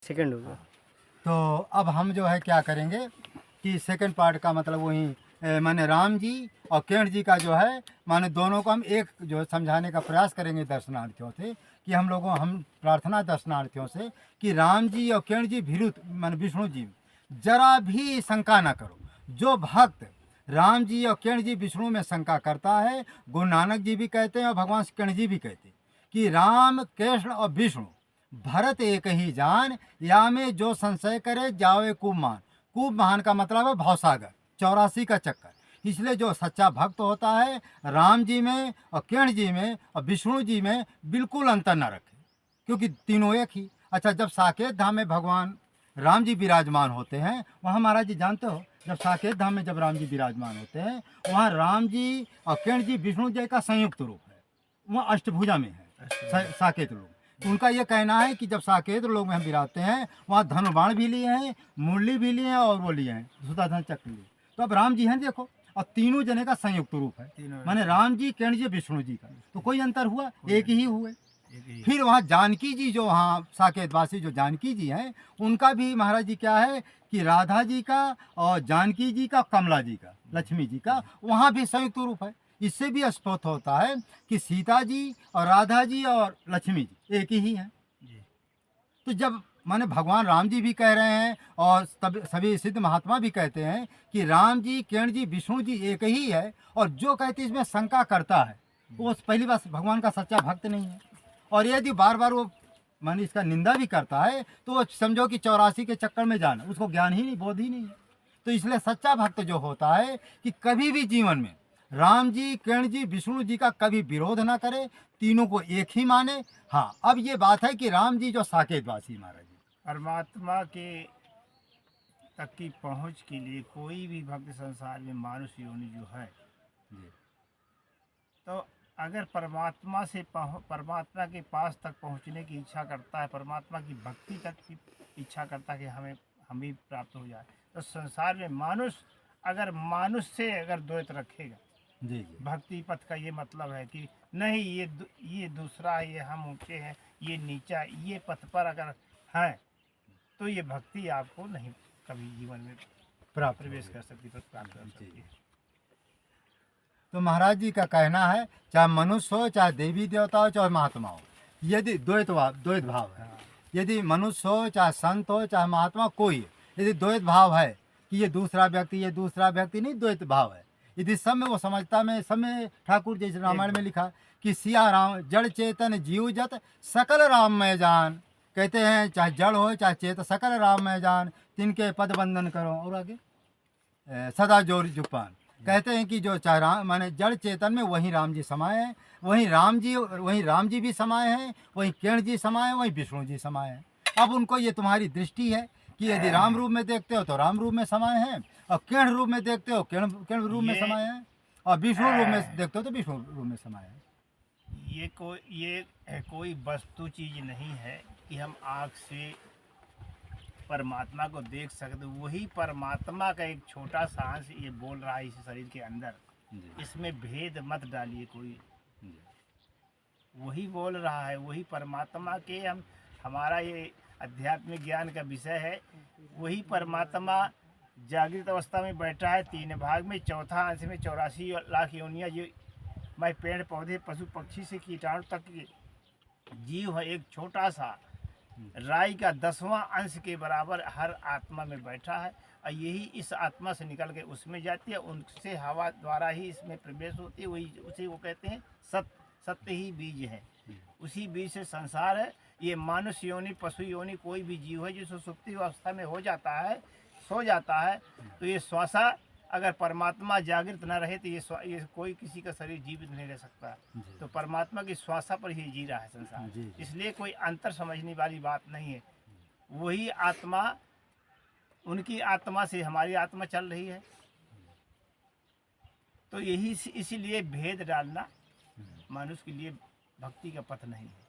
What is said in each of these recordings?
Second हो गया। तो अब हम जो है क्या करेंगे कि सेकंड पार्ट का मतलब वही माने राम जी और किरण जी का जो है माने दोनों को हम एक जो है समझाने का प्रयास करेंगे दर्शनार्थियों से कि हम प्रार्थना दर्शनार्थियों से कि राम जी और किरण जी विरुद्ध माने विष्णु जी जरा भी शंका ना करो। जो भक्त राम जी और किरण जी विष्णु में शंका करता है, गुरु नानक जी भी कहते हैं और भगवान किरण जी भी कहते हैं कि राम कृष्ण और विष्णु भरत एक ही जान, या में जो संशय करे जावे कुमान। कूप महान का मतलब है भवसागर, 84 का चक्कर। इसलिए जो सच्चा भक्त होता है राम जी में और किरण जी में और विष्णु जी में बिल्कुल अंतर न रखे, क्योंकि तीनों एक ही। अच्छा, जब साकेत धाम में भगवान राम जी विराजमान होते हैं, वहाँ महाराज जी जानते हो, जब साकेत धाम में जब राम जी विराजमान होते हैं, वहाँ राम जी और किरण जी विष्णु जी का संयुक्त रूप है, वहाँ अष्टभुजा में है साकेत लोग। तो उनका ये कहना है कि जब साकेत लोग में हम विराजते हैं, वहाँ धनुबाण भी लिए हैं, मुरली भी लिए हैं और वो लिए हैं सुदर्शन चक्र लिए। तो अब राम जी हैं देखो, और तीनों जने का संयुक्त रूप है, माने राम जी किरण जी विष्णु जी का। तो कोई अंतर हुआ? एक ही हुए। फिर वहाँ जानकी जी जो वहाँ साकेतवासी जो जानकी जी हैं, उनका भी महाराज जी क्या है कि राधा जी का और जानकी जी का, कमला जी का, लक्ष्मी जी का, वहाँ भी संयुक्त रूप है। इससे भी स्पष्ट होता है कि सीता जी और राधा जी और लक्ष्मी जी एक ही हैं। तो जब माने भगवान राम जी भी कह रहे हैं और सभी सिद्ध महात्मा भी कहते हैं कि राम जी किरण जी विष्णु जी एक ही है, और जो कहते इसमें शंका करता है वो पहली बात भगवान का सच्चा भक्त नहीं है। और यदि बार बार वो माने इसका निंदा भी करता है तो वो समझो कि 84 के चक्कर में जाना, उसको ज्ञान ही नहीं, बोध ही नहीं है। तो इसलिए सच्चा भक्त जो होता है कि कभी भी जीवन में राम जी किरण जी विष्णु जी का कभी विरोध ना करे, तीनों को एक ही माने। हाँ, अब ये बात है कि राम जी जो साकेतवासी महाराज जी परमात्मा के तक की पहुंच के लिए कोई भी भक्त संसार में मानुष योनि जो है, जी, तो अगर परमात्मा से परमात्मा के पास तक पहुंचने की इच्छा करता है, परमात्मा की भक्ति तक की इच्छा करता है कि हम भी प्राप्त हो जाए, तो संसार में मानुष अगर मानुष से अगर द्वैत रखेगा, जी जी, भक्ति पथ का ये मतलब है कि नहीं ये दूसरा है, ये हम ऊंचे हैं, ये नीचा, ये पथ पर अगर है तो ये भक्ति आपको नहीं कभी जीवन में प्राप्त प्रवेश हो कर सकती, प्राप्त कर जी। सकती है। तो महाराज जी का कहना है चाहे मनुष्य हो, चाहे देवी देवता हो, चाहे महात्मा हो, यदि द्वैत भाव है, यदि मनुष्य हो, चाहे संत हो, चाहे महात्मा कोई, यदि द्वैत भाव है कि ये दूसरा व्यक्ति नहीं, द्वैत भाव है, यदि सब में वो समझता में, सब में ठाकुर जैसे रामायण में लिखा कि सिया राम जड़ चेतन जीव जत सकल राम में जान, कहते हैं चाहे जड़ हो चाहे चेत सकल राम में जान, तिनके पद बंदन करो। और आगे सदा जोर जुपान, कहते हैं कि जो चाहे राम माने जड़ चेतन में वहीं राम जी समाये हैं, वहीं राम जी भी समाये हैं, वहीं किरण जी समाये हैं, वहीं विष्णु जी समाये हैं। अब उनको ये तुम्हारी दृष्टि है कि यदि राम रूप में देखते हो तो राम रूप में समाये हैं, और किरण रूप में देखते हो किरण रूप में समाये हैं, और विष्णु रूप में देखते हो तो विष्णु रूप में समाये हैं। ये कोई वस्तु चीज नहीं है कि हम आँख से परमात्मा को देख सकते। वही परमात्मा का एक छोटा सा अंश ये बोल रहा है इस शरीर के अंदर, इसमें भेद मत डालिए कोई। वही बोल रहा है, वही परमात्मा के हमारा ये आध्यात्मिक ज्ञान का विषय है। वही परमात्मा जागृत अवस्था में बैठा है 3 भाग में, चौथा अंश में 84 लाख योनियाँ जो मैं पेड़ पौधे पशु पक्षी से कीटाणु तक के जीव है, एक छोटा सा राई का 10वां अंश के बराबर हर आत्मा में बैठा है, और यही इस आत्मा से निकल के उसमें जाती है, उनसे हवा द्वारा ही इसमें प्रवेश होती है। वही उसे वो कहते हैं सत्य ही बीज है, उसी बीज से संसार है। ये मानुष योनि पशु योनि कोई भी जीव है जो सुसुप्ति अवस्था में हो जाता है, सो जाता है, तो ये श्वासा अगर परमात्मा जागृत न रहे तो ये कोई किसी का शरीर जीवित नहीं रह सकता। तो परमात्मा की श्वासा पर ही जी रहा है संसार, इसलिए कोई अंतर समझने वाली बात नहीं है। वही आत्मा, उनकी आत्मा से हमारी आत्मा चल रही है, तो यही इसीलिए भेद डालना मनुष्य के लिए भक्ति का पथ नहीं है।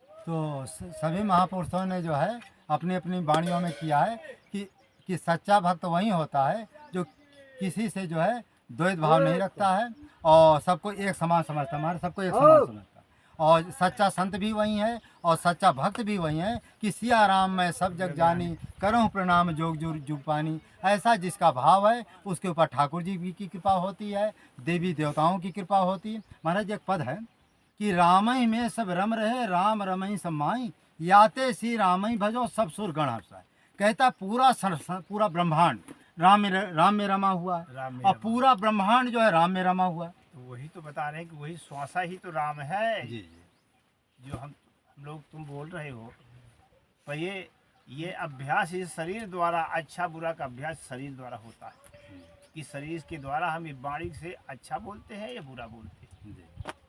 तो सभी महापुरुषों ने जो है अपनी अपनी वाणियों में किया है कि सच्चा भक्त वही होता है जो किसी से जो है द्वैत भाव नहीं रखता है और सबको एक समान समझता है, हमारे सबको एक समान समझता है। और सच्चा संत भी वही है और सच्चा भक्त भी वही है कि सिया राम मैं सब जग जानी, करूँ प्रणाम जोग जुग पानी। ऐसा जिसका भाव है उसके ऊपर ठाकुर जी की कृपा होती है, देवी देवताओं की कृपा होती है। महाराज एक पद है कि रामई में सब रम रहे, राम रमई सब माई, याते श्री रामई भजो सब सुर गण हर्षाए। कहता पूरा ब्रह्मांड राम में रमा हुआ है राम में और रमा। पूरा ब्रह्मांड जो है राम में रमा हुआ है। तो वही तो बता रहे हैं कि वही श्वासा ही तो राम है। जी जी जो हम लोग तुम बोल रहे हो, पर ये अभ्यास इस शरीर द्वारा, अच्छा बुरा का अभ्यास शरीर द्वारा होता है कि शरीर के द्वारा हम ये वाणी से अच्छा बोलते हैं या बुरा बोलते हैं। जी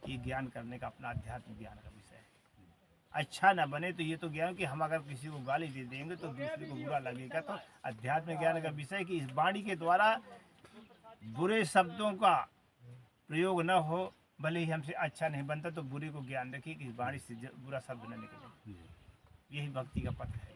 ये ज्ञान करने का अपना आध्यात्मिक ज्ञान का विषय है। अच्छा न बने तो ये तो ज्ञान कि हम अगर किसी को गाली दे देंगे तो दूसरे को बुरा लगेगा। तो अध्यात्मिक ज्ञान का विषय है कि इस वाणी के द्वारा बुरे शब्दों का प्रयोग न हो, भले ही हमसे अच्छा नहीं बनता तो बुरे को ज्ञान रखिए कि इस वाणी से बुरा शब्द न निकले। यही भक्ति का पथ है।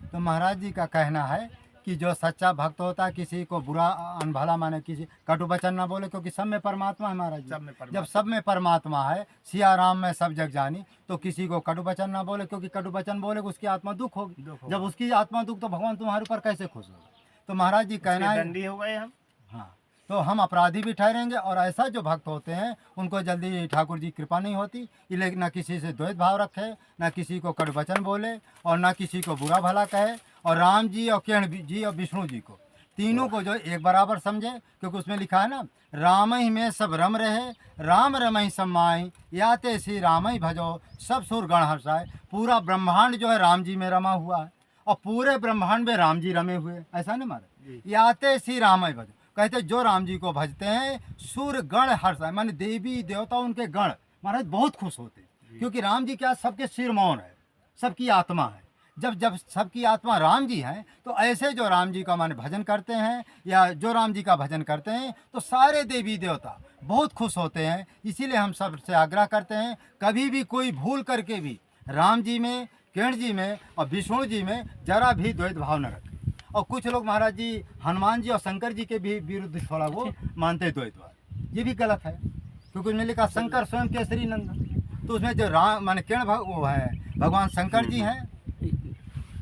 तो महाराज जी का कहना है कि जो सच्चा भक्त होता है किसी को बुरा अनभला माने, किसी कटु वचन ना बोले, क्योंकि सब में परमात्मा है महाराज जी। सब में परमात्मा। जब सब में परमात्मा है, सिया राम में सब जग जानी, तो किसी को कटु वचन ना बोले, क्योंकि कटु वचन बोले उसकी आत्मा दुख होगी। दुख होगा। जब उसकी आत्मा दुख तो भगवान तुम्हारे ऊपर कैसे खुश होगा। तो महाराज जी कहना उसके है दंडी हो गए हम। हाँ, तो हम अपराधी भी ठहरेंगे। और ऐसा जो भक्त होते हैं उनको जल्दी ठाकुर जी कृपा नहीं होती, इसलिए न किसी से द्वैत भाव रखे, न किसी को कड़ु वचन बोले और न किसी को बुरा भला कहे। और राम जी और किरण जी और विष्णु जी को तीनों को जो एक बराबर समझे, क्योंकि उसमें लिखा है ना, राम ही में सब रम रहे, राम रमई समाई, याते श्री राम ही भजो सब सुर गण हर्षाए। पूरा ब्रह्मांड जो है राम जी में रमा हुआ है और पूरे ब्रह्मांड में राम जी रमे हुए, ऐसा नहीं मारे। याते श्री राम ही भजो, कहते जो राम जी को भजते हैं सुर गण हर्षाए, माने देवी देवता उनके गण महाराज बहुत खुश होते हैं, क्योंकि राम जी क्या सबके सिरमौन है, सबकी आत्मा है। जब सबकी आत्मा राम जी हैं तो ऐसे जो राम जी का माने भजन करते हैं या जो राम जी का भजन करते हैं तो सारे देवी देवता बहुत खुश होते हैं। इसीलिए हम सबसे आग्रह करते हैं कभी भी कोई भूल करके भी राम जी में, किरण जी में और विष्णु जी में जरा भी द्वैत भाव न रखें। और कुछ लोग महाराज जी हनुमान जी और शंकर जी के भी विरुद्ध थोड़ा वो मानते द्वैतवाद, ये भी गलत है, क्योंकि उसमें लिखा शंकर स्वयं केसरी नंदन। तो उसमें जो राम माने किरण वो है भगवान शंकर जी हैं,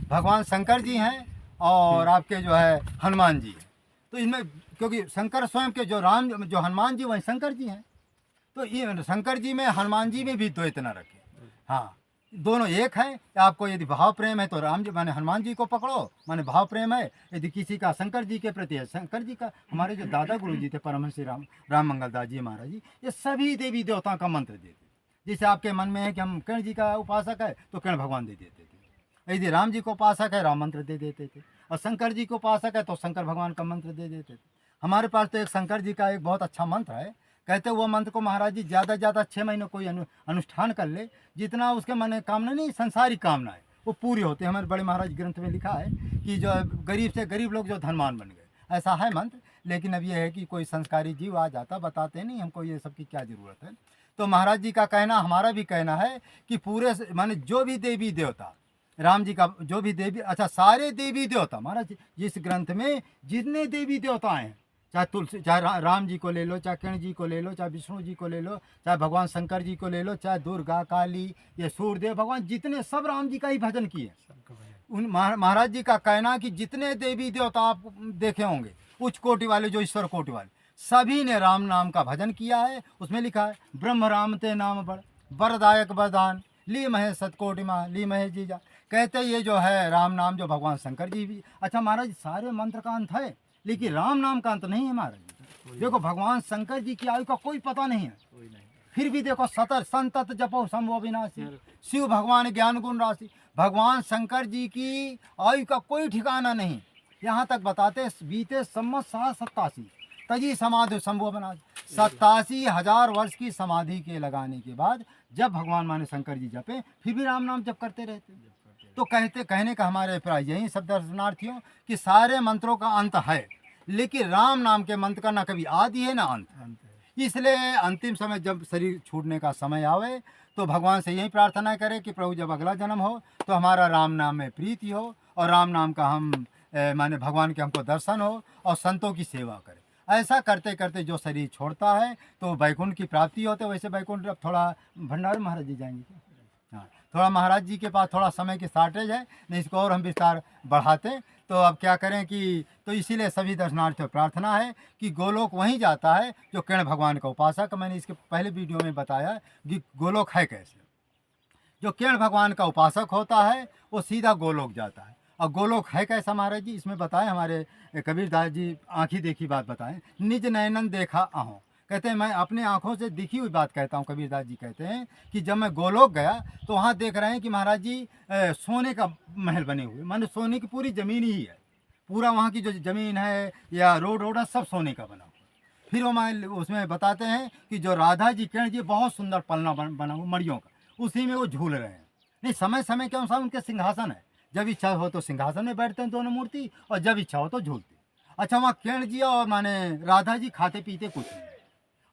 भगवान शंकर जी हैं और आपके जो है हनुमान जी हैं। तो इसमें क्योंकि शंकर स्वयं के जो हनुमान जी वही शंकर जी हैं, तो ये शंकर जी में हनुमान जी में भी द्वैत न रखें। हाँ, दोनों एक हैं। आपको यदि भाव प्रेम है तो राम जी माने हनुमान जी को पकड़ो, माने भाव प्रेम है। यदि किसी का शंकर जी के प्रति है, शंकर जी का। हमारे जो दादा गुरु जी थे परमहंस श्री राम मंगल दास जी महाराज जी, ये सभी देवी देवताओं का मंत्र देते। जैसे आपके मन में है कि हम किरण जी का उपासक है तो किरण भगवान दे देते थे, यदि राम जी को उपासक है राम मंत्र दे देते थे, और शंकर जी को उपासक है तो शंकर भगवान का मंत्र दे देते थे। हमारे पास तो एक शंकर जी का एक बहुत अच्छा मंत्र है, कहते वो मंत्र को महाराज जी ज़्यादा से ज़्यादा 6 महीने कोई अनुष्ठान कर ले, जितना उसके मन कामना नहीं संसारिक कामना है वो पूरी होती है। हमारे बड़े महाराज ग्रंथ में लिखा है कि जो गरीब से गरीब लोग जो धनवान बन गए, ऐसा है मंत्र। लेकिन अब ये है कि कोई संस्कारी जीव आ जाता, बताते नहीं हमको ये सब की क्या ज़रूरत है। तो महाराज जी का कहना, हमारा भी कहना है कि पूरे माने जो भी देवी देवता राम जी का जो भी देवी, अच्छा सारे देवी देवता महाराज जिस ग्रंथ में जितने देवी देवता हैं, चाहे तुलसी, चाहे राम जी को ले लो, चाहे किरण जी को ले लो, चाहे विष्णु जी को ले लो, चाहे भगवान शंकर जी को ले लो, चाहे दुर्गा काली ये सूर्यदेव भगवान, जितने सब राम जी का ही भजन किए। उन महाराज जी का कहना कि जितने देवी देवता आप देखे होंगे उच्च कोटि वाले, जो ईश्वर कोटि वाले, सभी ने राम नाम का भजन किया है। उसमें लिखा है ब्रह्म राम ते नाम बड़ वरदायक वरदान ली महे सतकोटि माँ ली महे जीजा। कहते ये जो है राम नाम जो भगवान शंकर जी भी, अच्छा महाराज सारे मंत्र का अंत है लेकिन राम नाम का अंत नहीं है महाराज जी। देखो भगवान शंकर जी की आयु का कोई पता नहीं है, फिर भी देखो सतर संतत जपो संभव विनाशी, शिव भगवान ज्ञान गुण राशि। भगवान शंकर जी की आयु का कोई ठिकाना नहीं। यहाँ तक बताते बीते सम्मत 87 तजी समाधि संभव बना, 87,000 वर्ष की समाधि के लगाने के बाद जब भगवान माने शंकर जी जपे फिर भी राम नाम जप करते रहते। तो कहने का हमारे अभिप्राय यही सब दर्शनार्थियों कि सारे मंत्रों का अंत है, लेकिन राम नाम के मंत्र का ना कभी आदि है ना अंत। इसलिए अंतिम समय जब शरीर छूटने का समय आवे तो भगवान से यही प्रार्थना करें कि प्रभु जब अगला जन्म हो तो हमारा राम नाम में प्रीति हो और राम नाम का हम माने भगवान के हमको दर्शन हो और संतों की सेवा करें। ऐसा करते करते जो शरीर छोड़ता है तो वैकुंठ की प्राप्ति होती है। वैसे वैकुंठ अब थोड़ा भंडार महाराज जी जाएंगे क्या? हाँ, थोड़ा महाराज जी के पास थोड़ा समय की शॉर्टेज है, नहीं इसको और हम विस्तार बढ़ाते तो अब क्या करें कि तो इसीलिए सभी दर्शनार्थियों प्रार्थना है कि गोलोक वहीं जाता है जो किरण भगवान का उपासक। मैंने इसके पहले वीडियो में बताया कि गोलोक है कैसे। जो किरण भगवान का उपासक होता है वो सीधा गोलोक जाता है। और गोलोक है कैसा महाराज जी, इसमें बताएं हमारे कबीरदास जी आँखी देखी बात बताएं। निज नयनन देखा आहों, कहते हैं मैं अपने आँखों से दिखी हुई बात कहता हूँ। कबीरदास जी कहते हैं कि जब मैं गोलोक गया तो वहाँ देख रहे हैं कि महाराज जी सोने का महल बने हुए, माने सोने की पूरी ज़मीन ही है। पूरा वहाँ की जो ज़मीन है या रोड रोड है सब सोने का बना हुआ। फिर वो उसमें बताते हैं कि जो राधा जी किरण जी बहुत सुंदर पलना बना हुआ मड़ियों का, उसी में वो झूल रहे हैं। नहीं, समय समय के अनुसार उनके सिंहासन है, जब इच्छा हो तो सिंहासन में बैठते हैं दोनों मूर्ति, और जब इच्छा हो तो झूलते। अच्छा, वहाँ किरण जी और माने राधा जी खाते पीते कुछ नहीं,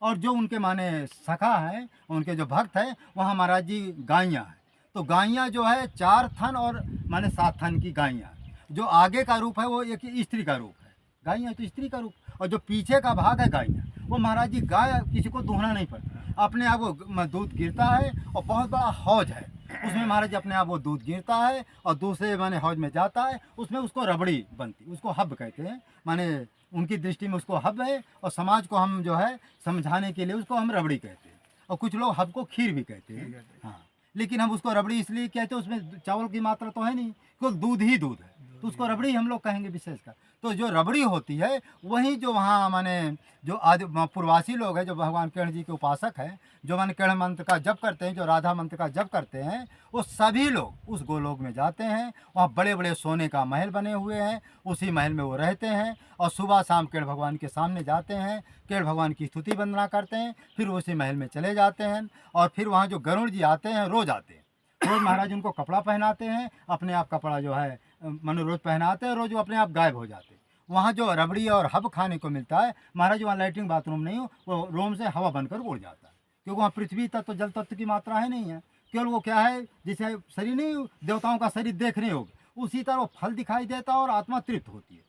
और जो उनके माने सखा हैं, उनके जो भक्त हैं, वहाँ महाराज जी गायियाँ हैं। तो गायियाँ जो है 4 थन और माने 7 थन की गायियाँ। जो आगे का रूप है वो एक स्त्री का रूप है, गायियाँ तो स्त्री का रूप, और जो पीछे का भाग है गायियाँ, वो महाराज जी गाय किसी को दूहना नहीं पड़ता, अपने आप वो दूध गिरता है और बहुत बड़ा हौज है उसमें महाराज जी अपने आप वो दूध गिरता है और दूसरे माने हौज में जाता है, उसमें उसको रबड़ी बनती, उसको हब कहते हैं। माने उनकी दृष्टि में उसको हब है, और समाज को हम जो है समझाने के लिए उसको हम रबड़ी कहते हैं, और कुछ लोग हब को खीर भी कहते हैं। हाँ, लेकिन हम उसको रबड़ी इसलिए कहते हैं, उसमें चावल की मात्रा तो है नहीं, क्योंकि दूध ही दूध है, तो उसको रबड़ी हम लोग कहेंगे विशेषकर। तो जो रबड़ी होती है वही जो वहाँ माने जो आदि पूर्वासी लोग हैं, जो भगवान किरण जी के उपासक हैं, जो माने किरण मंत्र का जप करते हैं, जो राधा मंत्र का जप करते हैं, वो सभी लोग उस गोलोक में जाते हैं। वहाँ बड़े बड़े सोने का महल बने हुए हैं, उसी महल में वो रहते हैं, और सुबह शाम किरण भगवान के सामने जाते हैं, किरण भगवान की स्तुति वंदना करते हैं, फिर उसी महल में चले जाते हैं। और फिर वहाँ जो गरुड़ जी आते हैं, रोज़ आते हैं, रोज़ महाराज उनको कपड़ा पहनाते हैं, अपने आप कपड़ा जो है मानो रोज़ पहनाते हैं, रोज़ वो अपने आप गायब हो जाते हैं। वहाँ जो रबड़ी और हब खाने को मिलता है महाराज, वहाँ लैट्रिन बाथरूम नहीं हो, वो रोम से हवा बनकर उड़ जाता है, क्योंकि वहाँ पृथ्वी तत्व जल तत्व की मात्रा है नहीं है, केवल वो क्या है जैसे शरीर नहीं देवताओं का शरीर देखने होगा, उसी तरह वो फल दिखाई देता है और आत्मा तृप्त होती है।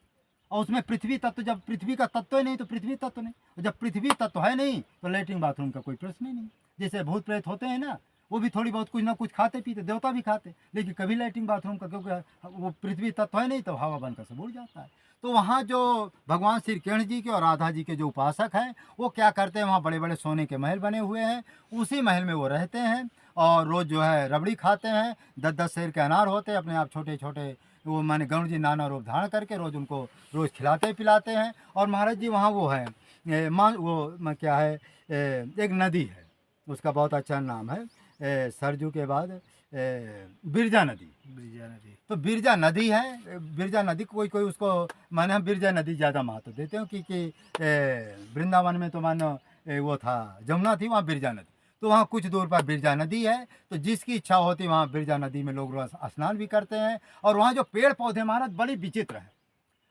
और उसमें पृथ्वी तत्व, जब पृथ्वी का तत्व ही नहीं तो पृथ्वी तत्व नहीं, और जब पृथ्वी तत्व है नहीं तो लैट्रिन बाथरूम का कोई प्रश्न ही नहीं। जैसे भूत प्रेत होते हैं ना, वो भी थोड़ी बहुत कुछ ना कुछ खाते पीते, देवता भी खाते, लेकिन कभी लैट्रिन बाथरूम का, क्योंकि वो पृथ्वी तत्व है नहीं तो हवा बनकर सब उड़ जाता है। तो वहाँ जो भगवान श्री किरण जी के और राधा जी के जो उपासक हैं, वो क्या करते हैं, वहाँ बड़े बड़े सोने के महल बने हुए हैं, उसी महल में वो रहते हैं, और रोज़ जो है रबड़ी खाते हैं। 10-10 सेर के अनार होते हैं, अपने आप छोटे छोटे, वो माने गरुड़ जी नाना रूप धारण करके रोज़ उनको रोज़ खिलाते पिलाते हैं। और महाराज जी वहाँ वो है क्या है, एक नदी है, उसका बहुत अच्छा नाम है, सरजू के बाद बिरजा नदी। बिरजा नदी, तो बिरजा नदी है, बिरजा नदी कोई कोई उसको माने हम बिरजा नदी ज़्यादा महत्व देते हैं, क्योंकि वृंदावन में तो मानो वो था जमुना थी, वहाँ बिरजा नदी, तो वहाँ कुछ दूर पर बिरजा नदी है। तो जिसकी इच्छा होती वहाँ बिरजा नदी में लोग स्नान भी करते हैं। और वहाँ जो पेड़ पौधे महाराज बड़ी विचित्र हैं,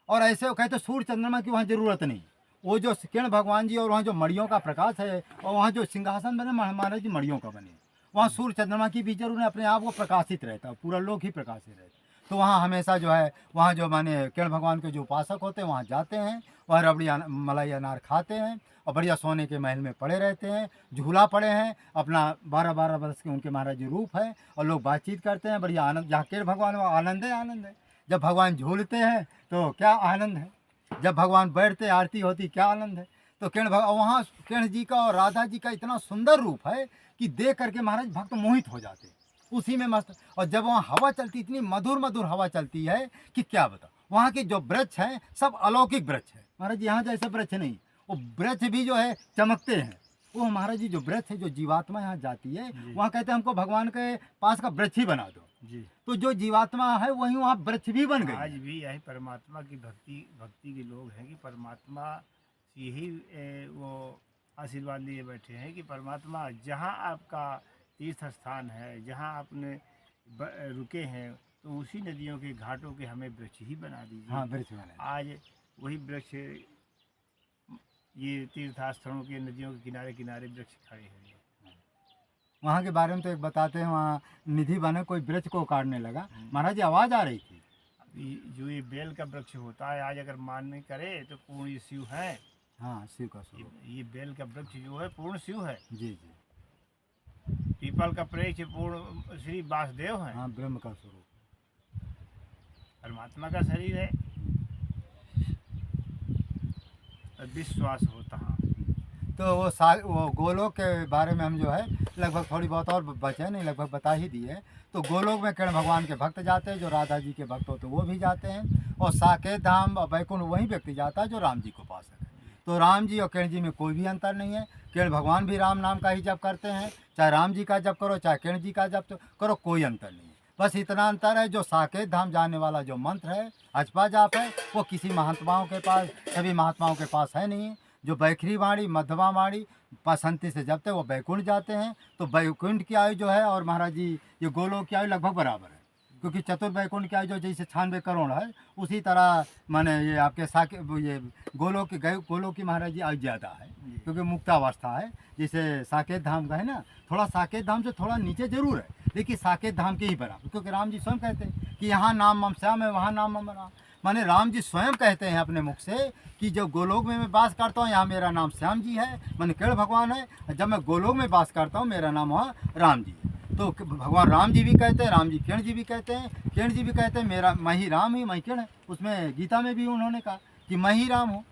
और ऐसे वो कहते सूर्य चंद्रमा की वहाँ ज़रूरत नहीं, वो जो किरण भगवान जी और वहाँ जो मड़ियों का प्रकाश है, और वहाँ जो सिंहासन बने महाराज जी मड़ियों का बने, वहाँ सूर्य चंद्रमा की भी जरूर अपने आप वो प्रकाशित रहता है, पूरा लोक ही प्रकाशित रहता है। तो वहाँ हमेशा जो है, वहाँ जो माने किरण भगवान के जो उपासक होते हैं वहाँ जाते हैं, वहाँ रबड़ी मलाई अनार खाते हैं, और बढ़िया सोने के महल में पड़े रहते हैं, झूला पड़े हैं, अपना 12-12 वर्ष के उनके महाराज जी रूप है, और लोग बातचीत करते हैं, बढ़िया आनंद। जहाँ किरण भगवान वहाँ आनंद है, आनंद है। जब भगवान झूलते हैं तो क्या आनंद है, जब भगवान बैठते आरती होती क्या आनंद है। तो वहाँ किरण जी का और राधा जी का इतना सुंदर रूप है कि देख करके महाराज भक्त मोहित हो जाते, उसी में मस्त। और जब वहाँ हवा चलती, इतनी मधुर मधुर हवा चलती है कि क्या बता। वहाँ के जो वृक्ष हैं सब अलौकिक वृक्ष है महाराज जी, यहाँ जैसे वृक्ष नहीं, वो वृक्ष भी जो है चमकते हैं। वो महाराज जी जो वृक्ष है, जो जीवात्मा यहाँ जाती है, वहाँ कहते हैं हमको भगवान के पास का वृक्ष ही बना दो जी। तो जो जीवात्मा है वहीं वहाँ वृक्ष भी बन गए। आज भी यही परमात्मा की भक्ति के लोग हैं कि परमात्मा से ही वो आशीर्वाद लिए बैठे हैं कि परमात्मा जहाँ आपका तीर्थ स्थान है, जहाँ आपने रुके हैं, तो उसी नदियों के घाटों के हमें वृक्ष ही बना दीजिए। हाँ, वृक्ष बना। आज वही वृक्ष ये तीर्थस्थलों के नदियों के किनारे किनारे वृक्ष खड़े हैं। वहाँ के बारे में तो एक बताते हैं, वहाँ निधि बने कोई वृक्ष को काटने लगा, महाराज जी आवाज़ आ रही थी। अभी जो ये बेल का वृक्ष होता है, आज अगर मान नहीं करे तो पूर्ण शिव हैं, हाँ, शिव का स्वरूप। ये बेल का वृक्ष जो है पूर्ण शिव है, जी जी। पीपल का वृक्ष पूर्ण श्री वासुदेव है, हाँ, ब्रह्म का स्वरूप। परमात्मा का शरीर है। विश्वास होता है। तो वो गोलोक के बारे में हम जो है लगभग थोड़ी बहुत और बचे नहीं, लगभग बता ही दिए। तो गोलोक में किरण भगवान के भक्त जाते हैं, जो राधा जी के भक्त होते हैं वो भी जाते हैं, और साकेत धाम और वैकुंठ वही व्यक्ति जाता है जो राम जी को पा सके। तो राम जी और किरण जी में कोई भी अंतर नहीं है। किरण भगवान भी राम नाम का ही जप करते हैं, चाहे राम जी का जप करो चाहे किरण जी का जप करो, कोई अंतर नहीं है। बस इतना अंतर है, जो साकेत धाम जाने वाला जो मंत्र है अजपा जाप है, वो किसी महात्माओं के पास, सभी महात्माओं के पास है नहीं। जो बैखरी वाणी मध्यमा वाणी पसंती से जपते वो बैकुंठ जाते हैं। तो बैकुंठ की आयु जो है और महाराज जी ये गोलोक की आयु लगभग बराबर है, क्योंकि चतुर्वैकुंठ की आयु जो जैसे 96 करोड़ है, उसी तरह माने ये आपके ये गोलोक की गोलोक की महाराज जी आयु ज़्यादा है, क्योंकि मुक्तावस्था है। जैसे साकेत धाम का है ना, थोड़ा साकेत धाम से थोड़ा नीचे जरूर है, लेकिन साकेत धाम के ही बराबर, क्योंकि राम जी स्वयं कहते हैं कि यहाँ नाम मम श्याम है, वहाँ नाम मम राम। माने राम जी स्वयं कहते हैं अपने मुख से कि जब गोलोक में मैं वास करता हूँ यहाँ मेरा नाम श्याम जी है, माने किरण भगवान है। जब मैं गोलोक में वास करता हूँ मेरा नाम वहाँ राम जी है। तो भगवान राम जी भी कहते हैं, राम जी किरण जी भी कहते हैं, किरण जी भी कहते हैं मेरा मैं ही राम ही मैं किरण है। उसमें गीता में भी उन्होंने कहा कि मैं ही राम हूँ।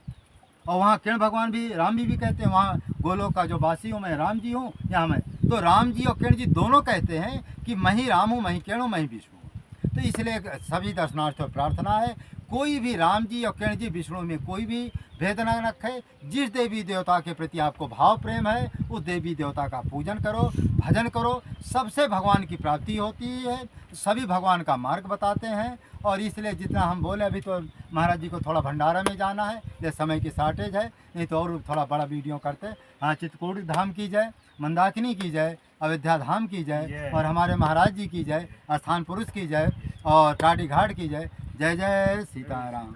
और वहाँ किरण भगवान भी राम जी भी कहते हैं, वहाँ गोलोक का जो वासी हूँ मैं राम जी हूँ यहाँ मैं। तो राम जी और किरण जी दोनों कहते हैं कि मैं ही राम हूँ, मैं ही किरण हूँ, मैं ही विष्णु हूँ। तो इसलिए सभी दर्शनार्थियों को प्रार्थना है, कोई भी राम जी और किरण जी विष्णु में कोई भी भेद न रखे। जिस देवी देवता के प्रति आपको भाव प्रेम है उस देवी देवता का पूजन करो, भजन करो, सबसे भगवान की प्राप्ति होती है। सभी भगवान का मार्ग बताते हैं। और इसलिए जितना हम बोले, अभी तो महाराज जी को थोड़ा भंडारा में जाना है, ये समय की शॉर्टेज है, नहीं तो और थोड़ा बड़ा वीडियो करते। हाँ, चित्रकूट धाम की जय, मंदाकिनी की जय, अयोध्या धाम की जय, और हमारे महाराज जी की जय, स्थान पुरुष की जय, और टाटी घाट की जय। जय जय सीताराम।